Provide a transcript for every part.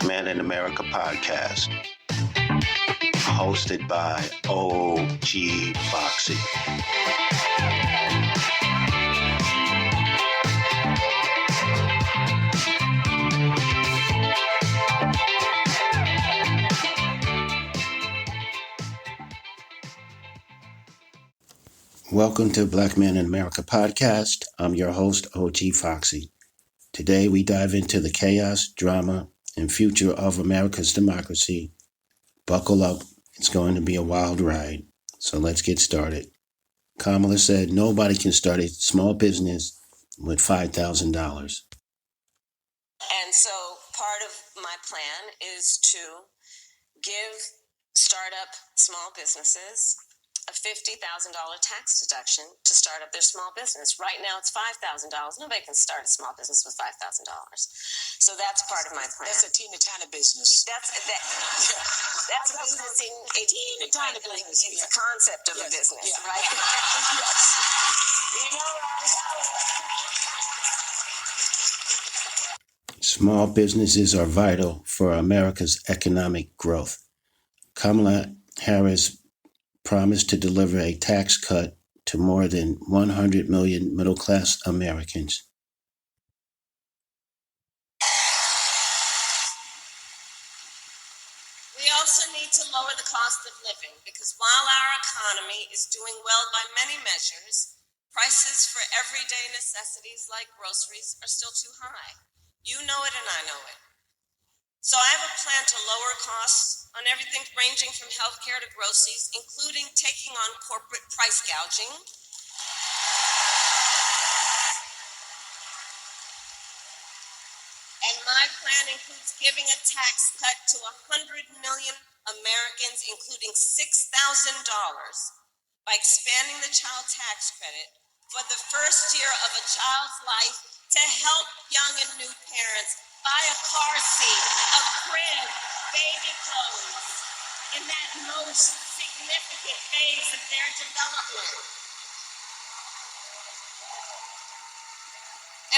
Man in America podcast, hosted by OG FOXXIE. Welcome to Black Man in America podcast. I'm your host, OG FOXXIE. Today we dive into the chaos, drama, and future of America's democracy. Buckle up. It's going to be a wild ride. So let's get started. Kamala said nobody can start a small business with $5,000. And so part of my plan is to give startup small businesses a $50,000 tax deduction to start up their small business. Right now it's $5,000. Nobody can start a small business with $5,000. So that's part of my plan. That's a teeny tiny business. That's a business in a teeny tiny business. It's a concept of a business, right? Yes. You know where I'm going. Small businesses are vital for America's economic growth. Kamala Harris promised to deliver a tax cut to more than 100 million middle-class Americans. We also need to lower the cost of living because while our economy is doing well by many measures, prices for everyday necessities like groceries are still too high. You know it and I know it. So I have a plan to lower costs on everything ranging from healthcare to groceries, including taking on corporate price gouging. And my plan includes giving a tax cut to 100 million Americans, including $6,000, by expanding the child tax credit for the first year of a child's life to help young and new parents buy a car seat, a crib, baby clothes, in that most significant phase of their development.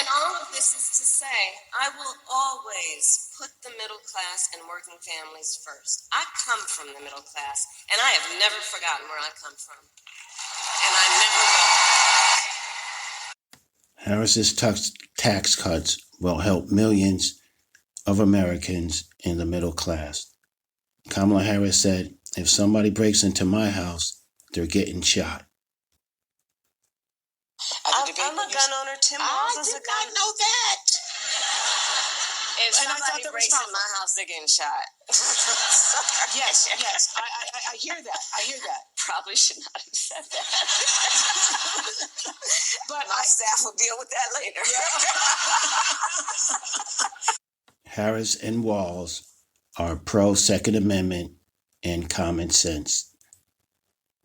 And all of this is to say, I will always put the middle class and working families first. I come from the middle class, and I have never forgotten where I come from. And I never will. Harris's tax cuts will help millions of Americans in the middle class. Kamala Harris said, if somebody breaks into my house, they're getting shot. I'm a gun owner. Tim Walz is a gun. I did not know that. If somebody breaks in my house, they're getting shot. Yes. I hear that. Probably should not have said that. But my staff will deal with that later. Harris and Walz are pro-Second Amendment and common sense.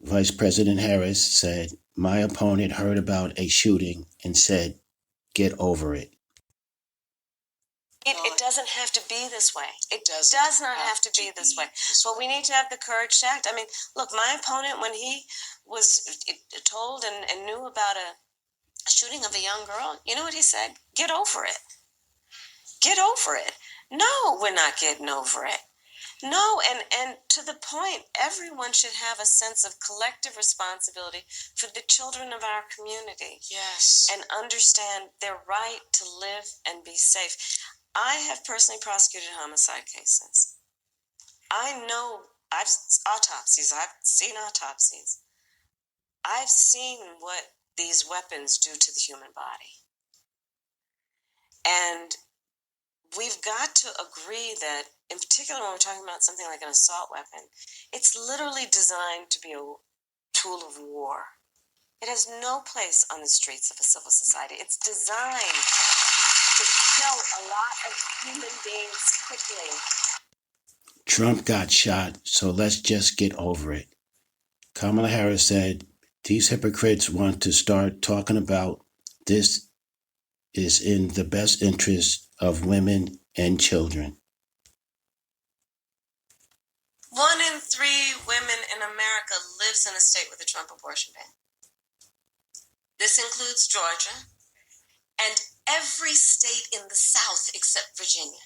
Vice President Harris said, my opponent heard about a shooting and said, get over it. It doesn't have to be this way. It does not have to be this way. But we need to have the courage to act. I mean, look, my opponent, when he was told and knew about a shooting of a young girl, you know what he said? Get over it. Get over it. No, we're not getting over it. No, and to the point, everyone should have a sense of collective responsibility for the children of our community. yes. And understand their right to live and be safe. I have personally prosecuted homicide cases. I know I've seen autopsies. I've seen what these weapons do to the human body. And we've got to agree that, in particular when we're talking about something like an assault weapon, it's literally designed to be a tool of war. It has no place on the streets of a civil society. It's designed to kill a lot of human beings quickly. Trump got shot, so let's just get over it. Kamala Harris said, these hypocrites want to start talking about this is in the best interest of women and children. 1 in 3 women in America lives in a state with a Trump abortion ban. This includes Georgia and every state in the South except Virginia.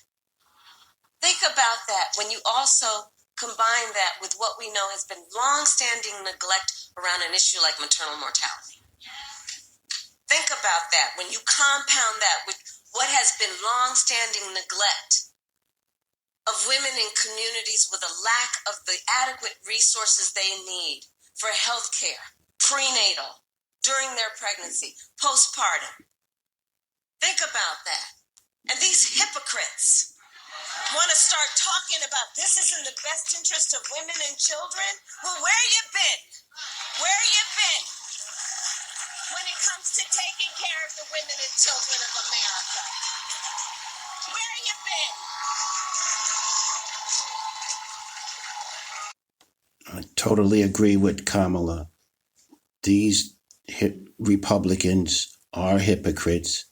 Think about that when you also combine that with what we know has been long-standing neglect around an issue like maternal mortality. Think about that when you compound that with what has been long-standing neglect of women in communities with a lack of the adequate resources they need for health care, prenatal, during their pregnancy, postpartum. Think about that. And these hypocrites want to start talking about this is in the best interest of women and children? Well, where you been? Where you been when it comes to taking care of the women and children of America? Where you been? I totally agree with Kamala. These Republicans are hypocrites.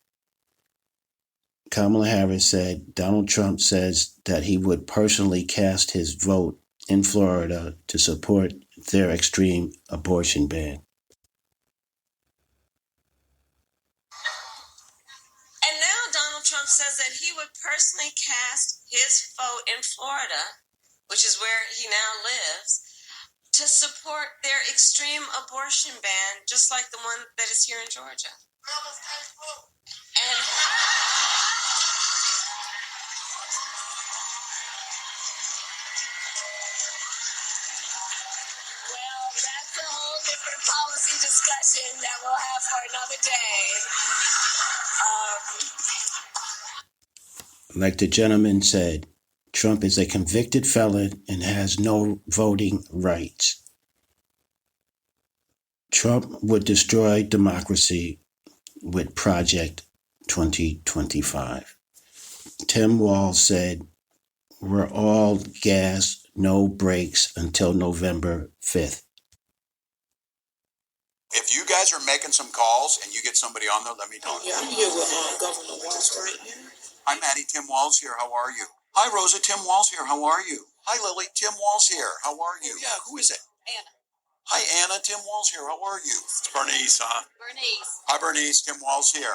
Kamala Harris said Donald Trump says that he would personally cast his vote in Florida to support their extreme abortion ban. And now Donald Trump says that he would personally cast his vote in Florida, which is where he now lives, to support their extreme abortion ban, just like the one that is here in Georgia. And well, that's a whole different policy discussion that we'll have for another day. Like the gentleman said, Trump is a convicted felon and has no voting rights. Trump would destroy democracy with Project 2025. Tim Walz said, "We're all gas, no brakes until November 5th. If you guys are making some calls and you get somebody on there, let me know. Yeah, I'm here with Governor Walz right now. Hi, Maddie. Tim Walz here. How are you? Hi, Rosa. Tim Walz here. How are you? Hi, Lily. Tim Walz here. How are you? Yeah, who is it? Anna. Hi, Anna. Tim Walz here. How are you? It's Bernice, huh? Bernice. Hi, Bernice. Tim Walz here.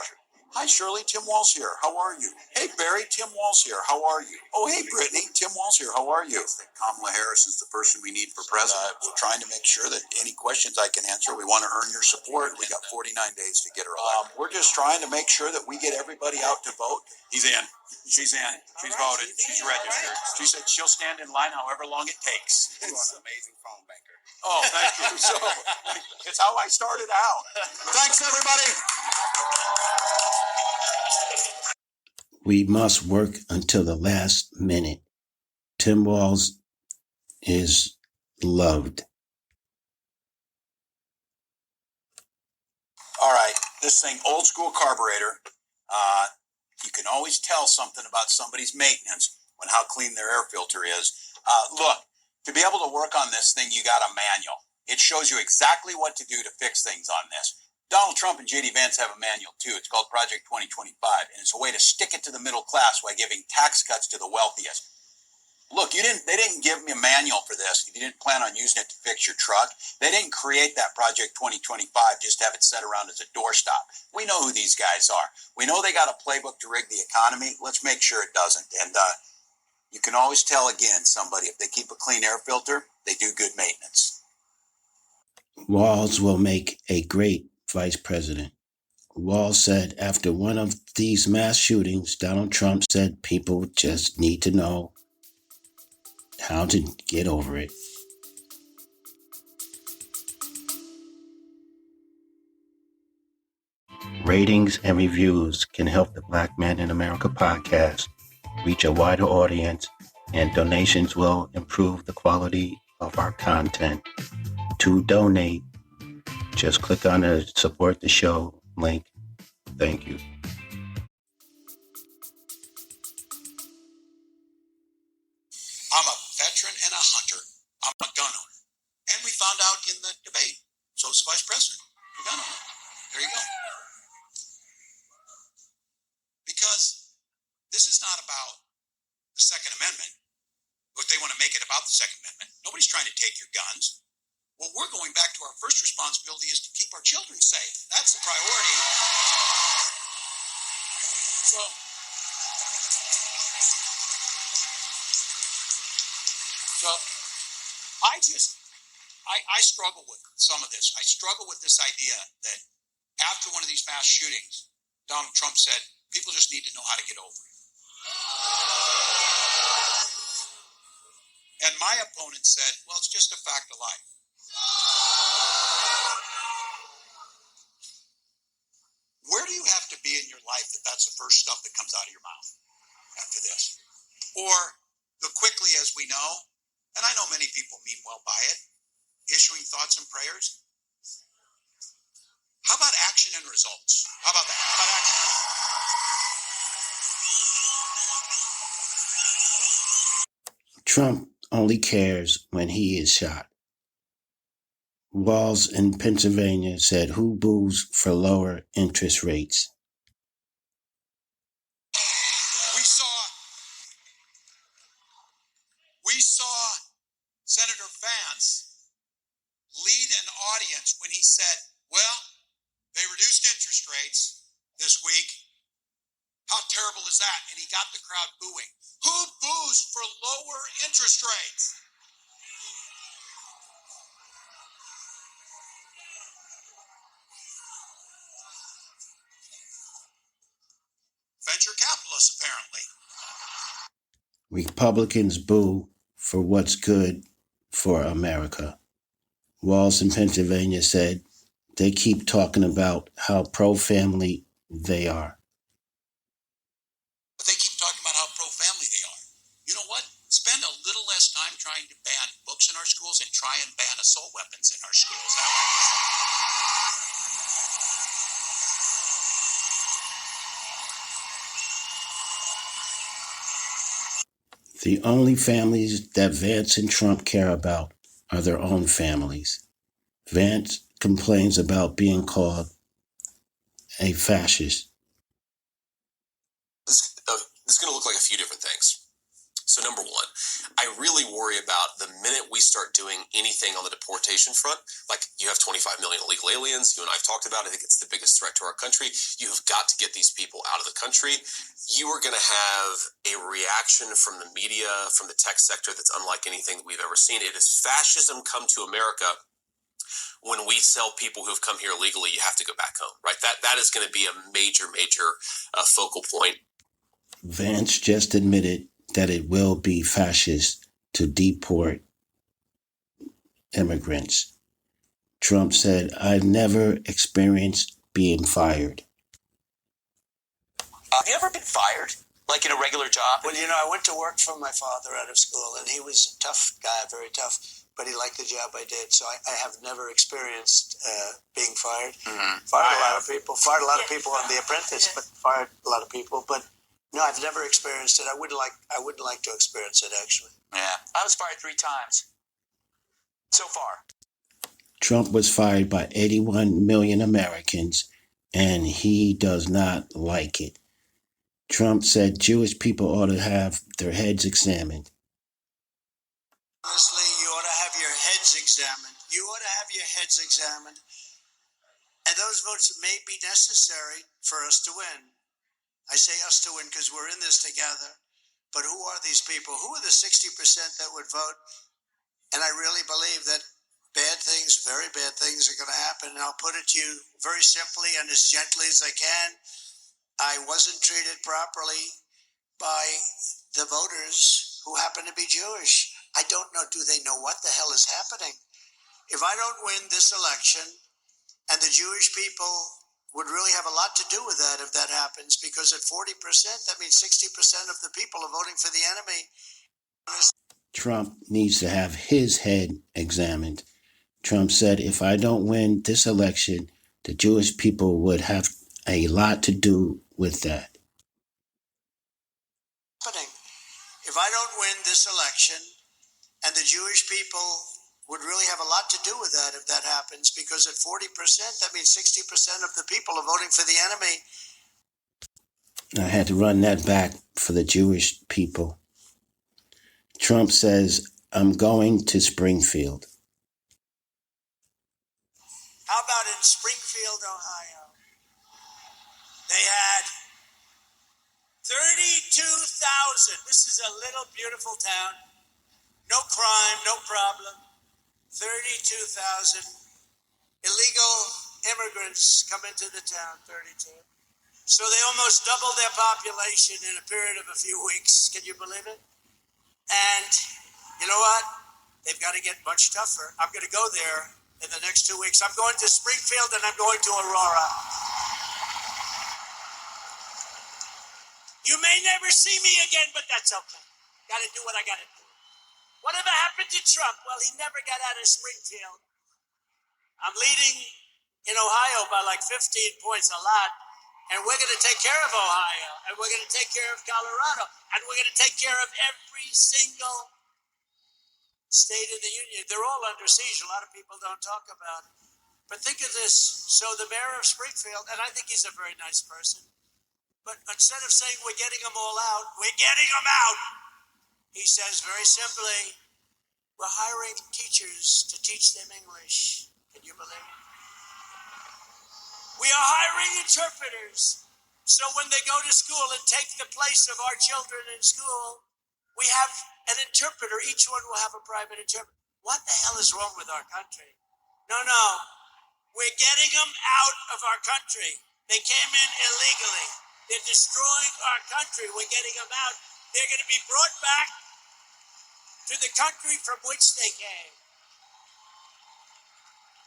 Hi, Shirley. Tim Walz here. How are you? Hey, Barry. Tim Walz here. How are you? Oh, hey, Brittany. Tim Walz here. How are you? Kamala Harris is the person we need for president. We're trying to make sure that any questions I can answer, we want to earn your support. We got 49 days to get her elected. We're just trying to make sure that we get everybody out to vote. He's in. She's in. She's voted. She's registered. She said she'll stand in line however long it takes. You are an amazing phone banker. Oh, thank you. So it's how I started out. Thanks, everybody. We must work until the last minute. Tim Walz is loved." All right, this thing, old school carburetor. You can always tell something about somebody's maintenance when how clean their air filter is. Look, to be able to work on this thing, you got a manual. It shows you exactly what to do to fix things on this. Donald Trump and J.D. Vance have a manual too. It's called Project 2025, and it's a way to stick it to the middle class while giving tax cuts to the wealthiest. Look, they didn't give me a manual for this. If you didn't plan on using it to fix your truck, they didn't create that Project 2025 just to have it set around as a doorstop. We know who these guys are. We know they got a playbook to rig the economy. Let's make sure it doesn't. And you can always tell, again, somebody, if they keep a clean air filter, they do good maintenance. Walz will make a great vice president. Walz said after one of these mass shootings, Donald Trump said people just need to know how to get over it. Ratings and reviews can help the Black Man in America podcast reach a wider audience, and donations will improve the quality of our content. To donate, just click on the support the show link. Thank you. I'm a veteran and a hunter. I'm a gun owner. And we found out in the debate, so is the vice president, a gun owner. There you go. Because this is not about the Second Amendment, but they want to make it about the Second Amendment. Nobody's trying to take your guns. Well, we're going back to our first responsibility is to keep our children safe. That's the priority. So So I struggle with some of this. I struggle with this idea that after one of these mass shootings, Donald Trump said, people just need to know how to get over it. And my opponent said, well, it's just a fact of life. Where do you have to be in your life that that's the first stuff that comes out of your mouth after this? Or the quickly as we know, and I know many people mean well by it, issuing thoughts and prayers. How about action and results? How about that? How about action? Trump only cares when he is shot. Walls in Pennsylvania said, who boos for lower interest rates? We saw Senator Vance lead an audience when he said, well, they reduced interest rates this week. How terrible is that? And he got the crowd booing. Who boos for lower interest rates? Venture capitalists, apparently. Republicans boo for what's good for America. Walls in Pennsylvania said they keep talking about how pro-family they are. But they keep talking about how pro-family they are. You know what? Spend a little less time trying to ban books in our schools and try and ban assault weapons in our schools. The only families that Vance and Trump care about are their own families. Vance complains about being called a fascist. This is going to look like a few different things. So number one, I really worry about the minute we start doing anything on the deportation front, like you have 25 million illegal aliens, you and I have talked about, I think it's the biggest threat to our country. You have got to get these people out of the country. You are going to have a reaction from the media, from the tech sector that's unlike anything that we've ever seen. It is fascism come to America. When we sell people who have come here illegally, you have to go back home, right? That is going to be a major focal point. Vance just admitted that it will be fascist to deport immigrants. Trump said, I've never experienced being fired. Have you ever been fired? Like in a regular job? Well, I went to work for my father out of school, and he was a tough guy, very tough, but he liked the job I did. So I have never experienced being fired. Mm-hmm. Fired a lot of people on The Apprentice, but fired a lot of people. But no, I've never experienced it. I wouldn't like to experience it, actually. Yeah, I was fired 3 times so far. Trump was fired by 81 million Americans, and he does not like it. Trump said Jewish people ought to have their heads examined. Honestly, you ought to have your heads examined. You ought to have your heads examined. And those votes may be necessary for us to win. I say us to win because we're in this together. But who are these people? Who are the 60% that would vote? And I really believe that bad things, very bad things are going to happen. And I'll put it to you very simply and as gently as I can. I wasn't treated properly by the voters who happen to be Jewish. I don't know. Do they know what the hell is happening? If I don't win this election, and the Jewish people would really have a lot to do with that if that happens, because at 40%, that means 60% of the people are voting for the enemy. Trump needs to have his head examined. Trump said, if I don't win this election, the Jewish people would have a lot to do with that. If I don't win this election, and the Jewish people would really have a lot to do with that if that happens, because at 40%, that means 60% of the people are voting for the enemy. I had to run that back for the Jewish people. Trump says, I'm going to Springfield. How about in Springfield, Ohio? They had 32,000. This is a little beautiful town. No crime, no problem. 32,000 illegal immigrants come into the town, 32. So they almost doubled their population in a period of a few weeks. Can you believe it? And you know what? They've got to get much tougher. I'm going to go there in the next 2 weeks. I'm going to Springfield and I'm going to Aurora. You may never see me again, but that's okay. Got to do what I got to do. Whatever happened to Trump? Well, he never got out of Springfield. I'm leading in Ohio by like 15 points, a lot. And we're going to take care of Ohio. And we're going to take care of Colorado. And we're going to take care of every single state in the union. They're all under siege. A lot of people don't talk about it. But think of this. So the mayor of Springfield, and I think he's a very nice person, but instead of saying we're getting them all out, we're getting them out. He says very simply, we're hiring teachers to teach them English. Can you believe it? We are hiring interpreters. So when they go to school and take the place of our children in school, we have an interpreter. Each one will have a private interpreter. What the hell is wrong with our country? No. We're getting them out of our country. They came in illegally. They're destroying our country. We're getting them out. They're going to be brought back to the country from which they came.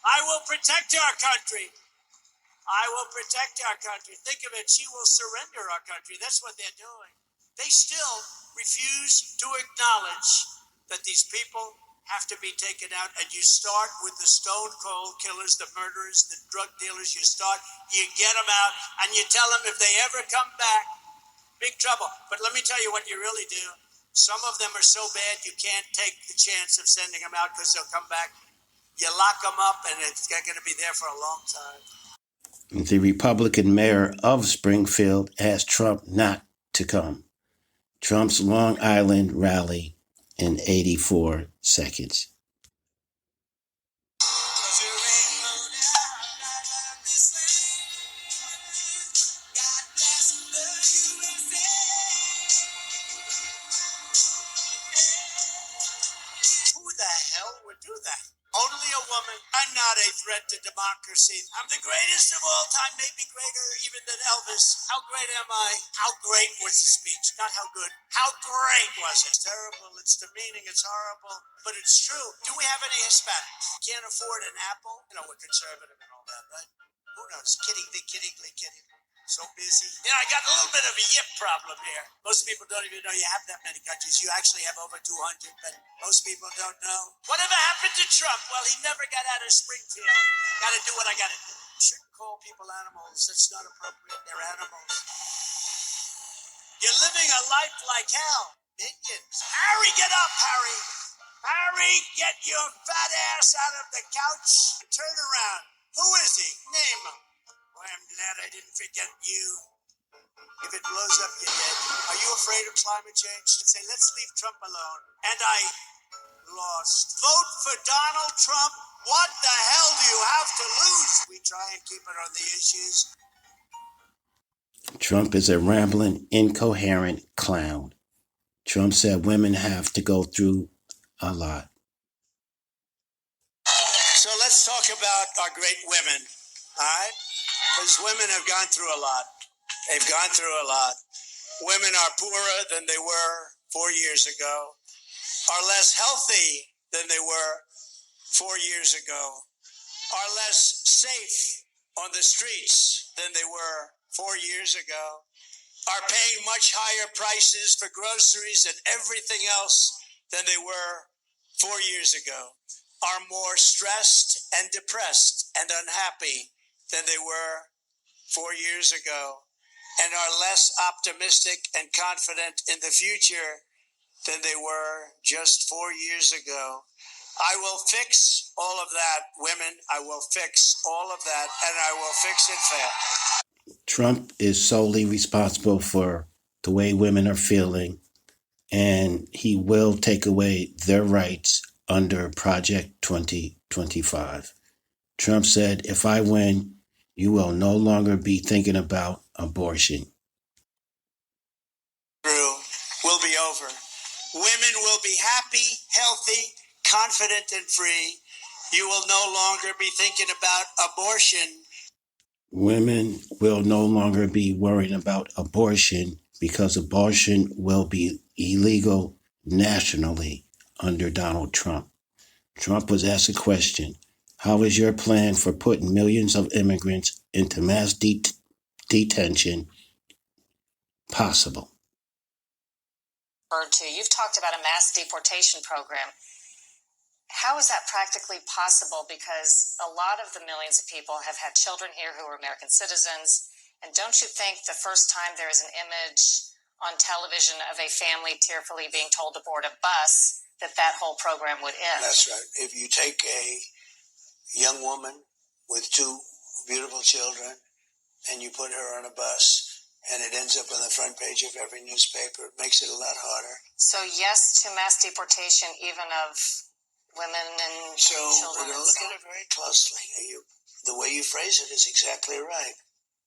I will protect our country. I will protect our country. Think of it. She will surrender our country. That's what they're doing. They still refuse to acknowledge that these people have to be taken out. And you start with the stone cold killers, the murderers, the drug dealers. You get them out, and you tell them if they ever come back, big trouble. But let me tell you what you really do. Some of them are so bad you can't take the chance of sending them out because they'll come back. You lock them up, and it's going to be there for a long time. The Republican mayor of Springfield asked Trump not to come. Trump's Long Island rally in 84 seconds. Who the hell would do that? Only a woman. I'm not a threat to democracy. I'm the greatest of all time, maybe greater even than Elvis. How great am I? How great was the speech? Not how good. How great was it? It's terrible. It's demeaning. It's horrible. But it's true. Do we have any Hispanics? Can't afford an apple? You know, we're conservative and all that, right? Who knows? Kidding. So busy. You know, I got a little bit of a yip problem here. Most people don't even know you have that many countries. You actually have over 200, but most people don't know. Whatever happened to Trump? Well, he never got out of Springfield. Got to do what I got to do. Shouldn't call people animals. That's not appropriate. They're animals. You're living a life like hell. Minions. Harry, get up, Harry. Harry, get your fat ass out of the couch and turn around. Who is he? Name him. Boy, I'm glad I didn't forget you. If it blows up, you're dead. Are you afraid of climate change? Say, let's leave Trump alone. And I lost. Vote for Donald Trump. What the hell do you have to lose? We try and keep it on the issues. Trump is a rambling, incoherent clown. Trump said women have to go through a lot. So let's talk about our great women, all right? Because women have gone through a lot. They've gone through a lot. Women are poorer than they were 4 years ago, are less healthy than they were 4 years ago, are less safe on the streets than they were 4 years ago, are paying much higher prices for groceries and everything else than they were 4 years ago, are more stressed and depressed and unhappy than they were 4 years ago, and are less optimistic and confident in the future than they were just 4 years ago. I will fix all of that, women. I will fix all of that, and I will fix it fast. Trump is solely responsible for the way women are feeling, and he will take away their rights under Project 2025. Trump said, if I win, you will no longer be thinking about abortion. Will be over. Women will be happy, healthy, confident, and free. You will no longer be thinking about abortion. Women will no longer be worrying about abortion because abortion will be illegal nationally under Donald Trump. Trump was asked a question: how is your plan for putting millions of immigrants into mass detention possible? You've talked about a mass deportation program. How is that practically possible? Because a lot of the millions of people have had children here who are American citizens. And don't you think the first time there is an image on television of a family tearfully being told to board a bus, that whole program would end? That's right. If you take a young woman with two beautiful children and you put her on a bus and it ends up on the front page of every newspaper, it makes it a lot harder. So yes to mass deportation, even of women and So children. we're going to look at it very closely. The way you phrase it is exactly right.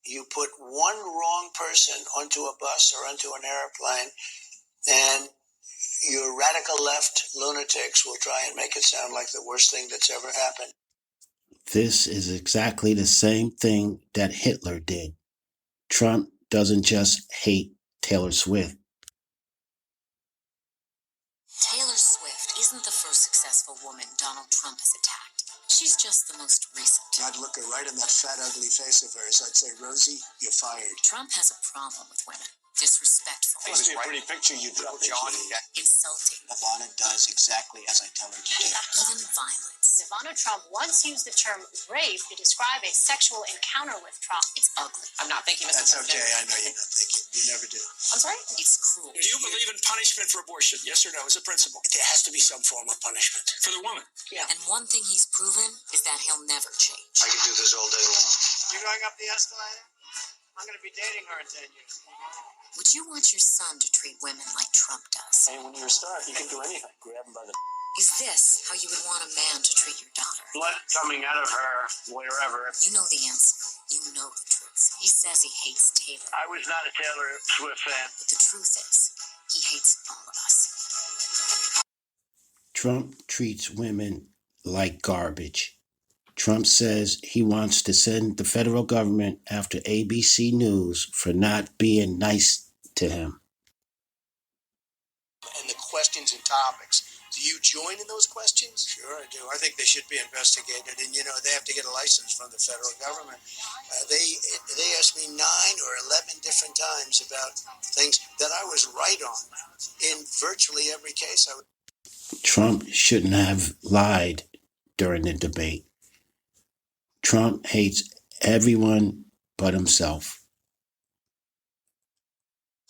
You put one wrong person onto a bus or onto an airplane, and your radical left lunatics will try and make it sound like the worst thing that's ever happened. This is exactly the same thing that Hitler did. Trump doesn't just hate Taylor Swift. Taylor Swift isn't the first successful woman Donald Trump has attacked. She's just the most recent. I'd look her right in that fat, ugly face of hers. I'd say, Rosie, you're fired. Trump has a problem with women. Disrespectful. Must be a pretty picture you dropped, John. Insulting. Ivana does exactly as I tell her to do. Even violence. Ivana Trump once used the term rape to describe a sexual encounter with Trump. It's ugly. I'm not thinking, Mr. That's President. okay. I know you're not thinking. You never do. I'm sorry? It's cruel. Do you believe in punishment for abortion? Yes or no? As a principle? There has to be some form of punishment. For the woman? Yeah. And one thing he's proven is that he'll never change. I could do this all day long. You going up the escalator? I'm going to be dating her in 10 years. Would you want your son to treat women like Trump does? Hey, when you're a star, you can do anything. Grab him by the... Is this how you would want a man to treat your daughter? blood coming out of her, wherever. You know the answer. You know the truth. He says he hates Taylor. I was not a Taylor Swift fan. But the truth is, he hates all of us. Trump treats women like garbage. Trump says he wants to send the federal government after ABC News for not being nice to him. And the questions and topics. Do you join in those questions? Sure, I do. I think they should be investigated, and they have to get a license from the federal government. They asked me 9 or 11 different times about things that I was right on in virtually every case. Trump shouldn't have lied during the debate. Trump hates everyone but himself.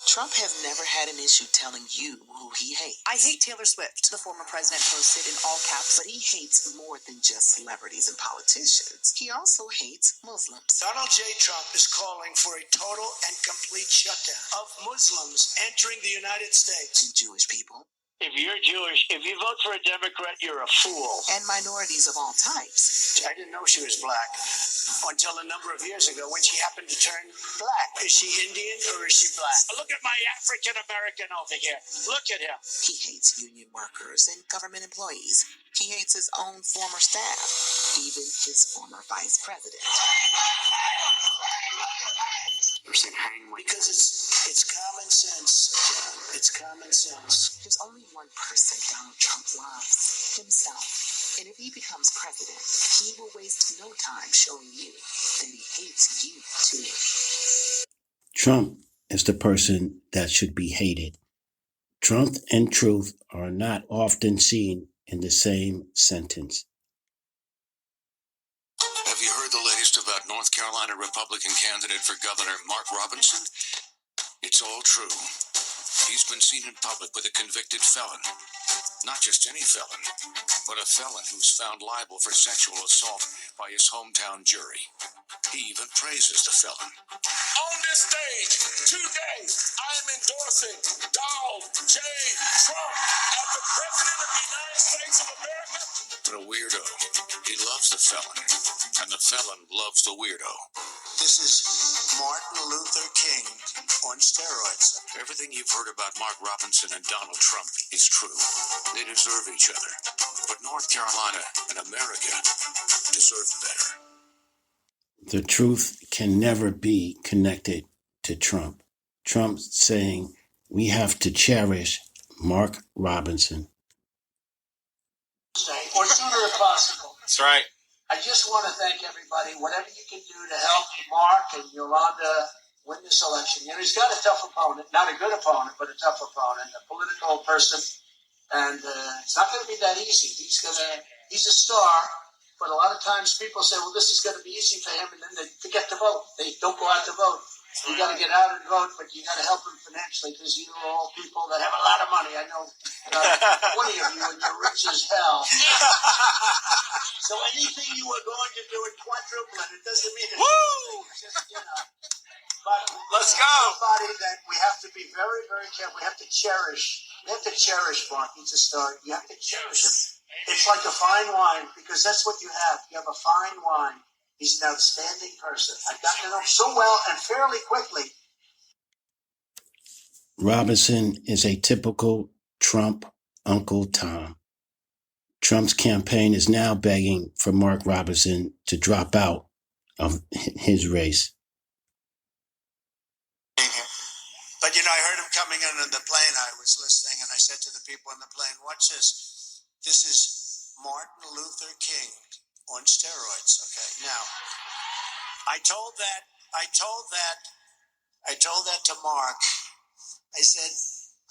Trump has never had an issue telling you who he hates. I hate Taylor Swift, the former president posted in all caps. But he hates more than just celebrities and politicians. He also hates Muslims. Donald J. Trump is calling for a total and complete shutdown of Muslims entering the United States. And Jewish people. If you're Jewish, if you vote for a Democrat, you're a fool. And minorities of all types. I didn't know she was black until a number of years ago when she happened to turn black. Is she Indian or is she black? Look at my African American over here. Look at him. He hates union workers and government employees. He hates his own former staff, even his former vice president. Because it's common sense, John. It's common sense. There's only one person Donald Trump loves, himself. And if he becomes president, he will waste no time showing you that he hates you too. Trump is the person that should be hated. Trump and truth are not often seen in the same sentence. Have you heard the latest about North Carolina Republican candidate for governor Mark Robinson? It's all true. He's been seen in public with a convicted felon. Not just any felon, but a felon who's found liable for sexual assault by his hometown jury. He even praises the felon. On this stage, today, I am endorsing Donald J. Trump as the President of the United States of America. But a weirdo. He loves the felon, and the felon loves the weirdo. This is Martin Luther King on steroids. Everything you've heard about Mark Robinson and Donald Trump is true. They deserve each other. But North Carolina and America deserve better. The truth can never be connected to Trump. Trump saying we have to cherish Mark Robinson. Or sooner if possible. That's right. I just want to thank everybody, whatever you can do to help Mark and Yolanda win this election. You know, he's got a tough opponent, not a good opponent, but a tough opponent, a political person, and it's not going to be that easy. He's a star, but a lot of times people say, well, this is going to be easy for him, and then they forget to vote. They don't go out to vote. You got to get out and vote, but you got to help them financially because you are all people that have a lot of money. I know 20 of you, and you're rich as hell. So anything you are going to do in quadrupling, it doesn't mean it's just, you know. But Let's go. Somebody that we have to be very, very careful. We have to cherish. We have to cherish Mark. He's a star. You have to cherish him. It's like a fine wine because that's what you have. You have a fine wine. He's an outstanding person. I've gotten to know him so well and fairly quickly. Robinson is a typical Trump Uncle Tom. Trump's campaign is now begging for Mark Robinson to drop out of his race. But, you know, I heard him coming in on the plane. I was listening, and I said to the people on the plane, watch this. This is Martin Luther King on steroids. Okay, now, I told that to Mark. I said,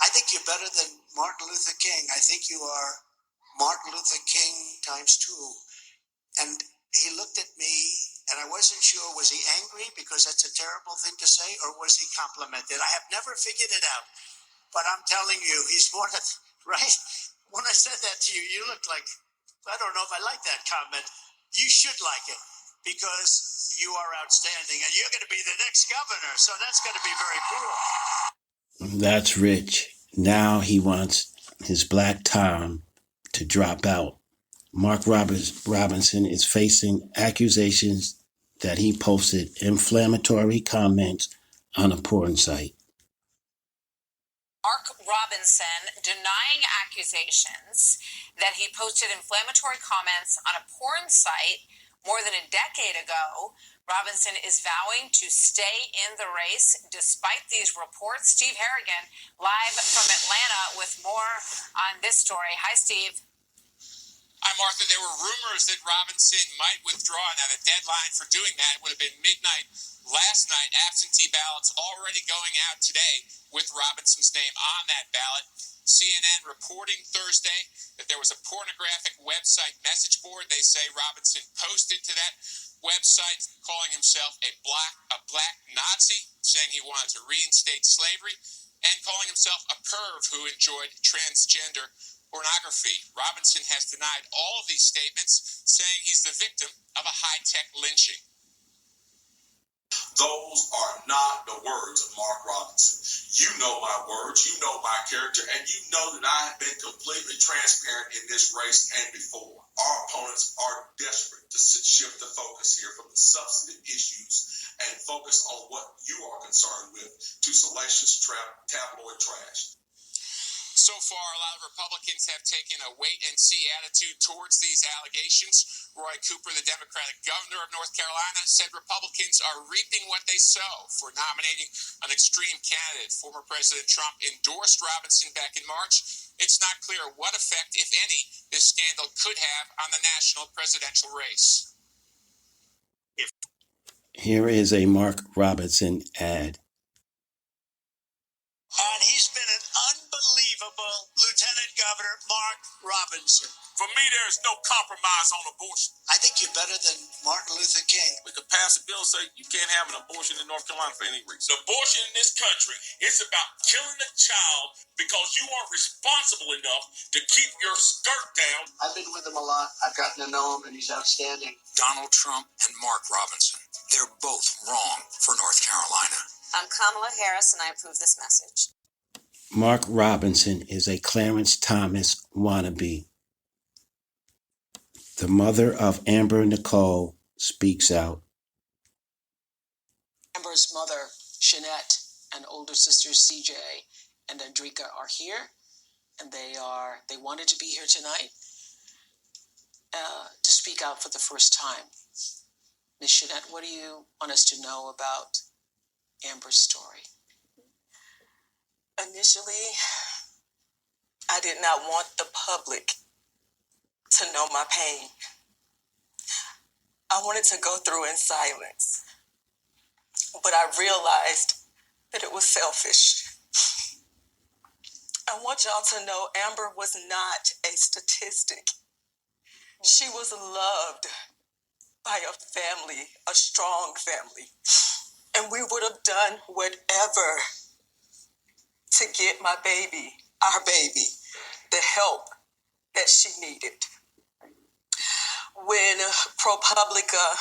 I think you're better than Martin Luther King. I think you are Martin Luther King times 2. And he looked at me, and I wasn't sure, was he angry because that's a terrible thing to say, or was he complimented? I have never figured it out. But I'm telling you, he's more than, right? When I said that to you, you looked like, I don't know if I like that comment. You should like it because you are outstanding, and you're going to be the next governor, so that's going to be very cool. That's rich. Now he wants his black Tom to drop out. Mark Robinson is facing accusations that he posted inflammatory comments on a porn site. Mark Robinson denying accusations that he posted inflammatory comments on a porn site more than a decade ago. Robinson is vowing to stay in the race despite these reports. Steve Harrigan, live from Atlanta with more on this story. Hi, Steve. Hi, Martha. There were rumors that Robinson might withdraw. Now, the deadline for doing that would have been midnight last night. Absentee ballots already going out today with Robinson's name on that ballot. CNN reporting Thursday that there was a pornographic website message board. They say Robinson posted to that website calling himself a black Nazi, saying he wanted to reinstate slavery, and calling himself a perv who enjoyed transgender pornography. Robinson has denied all of these statements, saying he's the victim of a high-tech lynching. Those are not the words of Mark Robinson. You know my words, you know my character, and you know that I have been completely transparent in this race and before. Our opponents are desperate to shift the focus here from the substantive issues and focus on what you are concerned with to salacious tabloid trash. So far, a lot of Republicans have taken a wait-and-see attitude towards these allegations. Roy Cooper, the Democratic governor of North Carolina, said Republicans are reaping what they sow for nominating an extreme candidate. Former President Trump endorsed Robinson back in March. It's not clear what effect, if any, this scandal could have on the national presidential race. Here is a Mark Robinson ad. And he's been an unbelievable Lieutenant Governor, Mark Robinson. For me, there is no compromise on abortion. I think you're better than Martin Luther King. We could pass a bill saying you can't have an abortion in North Carolina for any reason. The abortion in this country is about killing a child because you aren't responsible enough to keep your skirt down. I've been with him a lot. I've gotten to know him, and he's outstanding. Donald Trump and Mark Robinson. They're both wrong for North Carolina. I'm Kamala Harris, and I approve this message. Mark Robinson is a Clarence Thomas wannabe. The mother of Amber Nicole speaks out. Amber's mother, Jeanette, and older sisters, CJ and Andrika, are here. And they wanted to be here tonight to speak out for the first time. Ms. Jeanette, what do you want us to know about Amber's story? Initially, I did not want the public to know my pain. I wanted to go through in silence, but I realized that it was selfish. I want y'all to know Amber was not a statistic. She was loved by a family, a strong family, and we would have done whatever to get my baby, our baby, the help that she needed. When ProPublica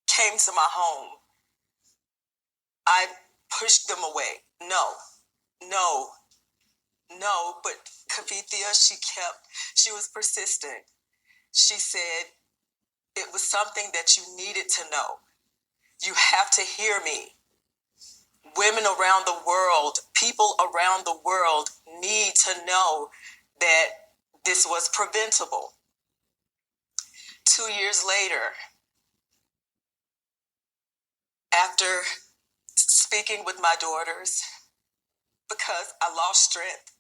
came to my home, I pushed them away. No, but Kavithia, she was persistent. She said it was something that you needed to know. You have to hear me. Women around the world, people around the world need to know that this was preventable. 2 years later, after speaking with my daughters, because I lost strength,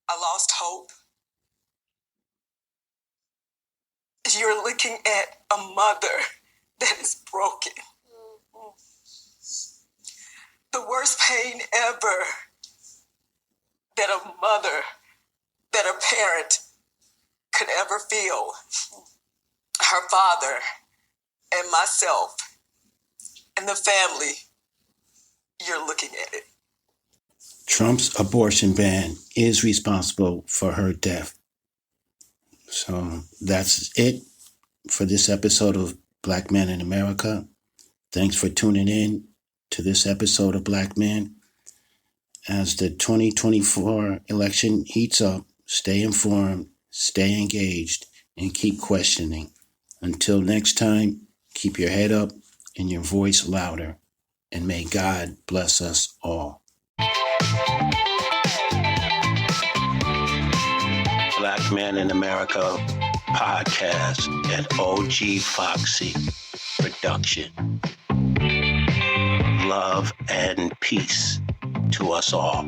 I lost hope, you're looking at a mother that is broken. The worst pain ever that a mother, that a parent could ever feel. Her father and myself and the family, you're looking at it. Trump's abortion ban is responsible for her death. So that's it for this episode of Black Men in America. Thanks for tuning in to this episode of Black Men. As the 2024 election heats up, stay informed, stay engaged, and keep questioning. Until next time, keep your head up and your voice louder, and may God bless us all. Black Men in America podcast and OG FOXXIE production. Love and peace to us all.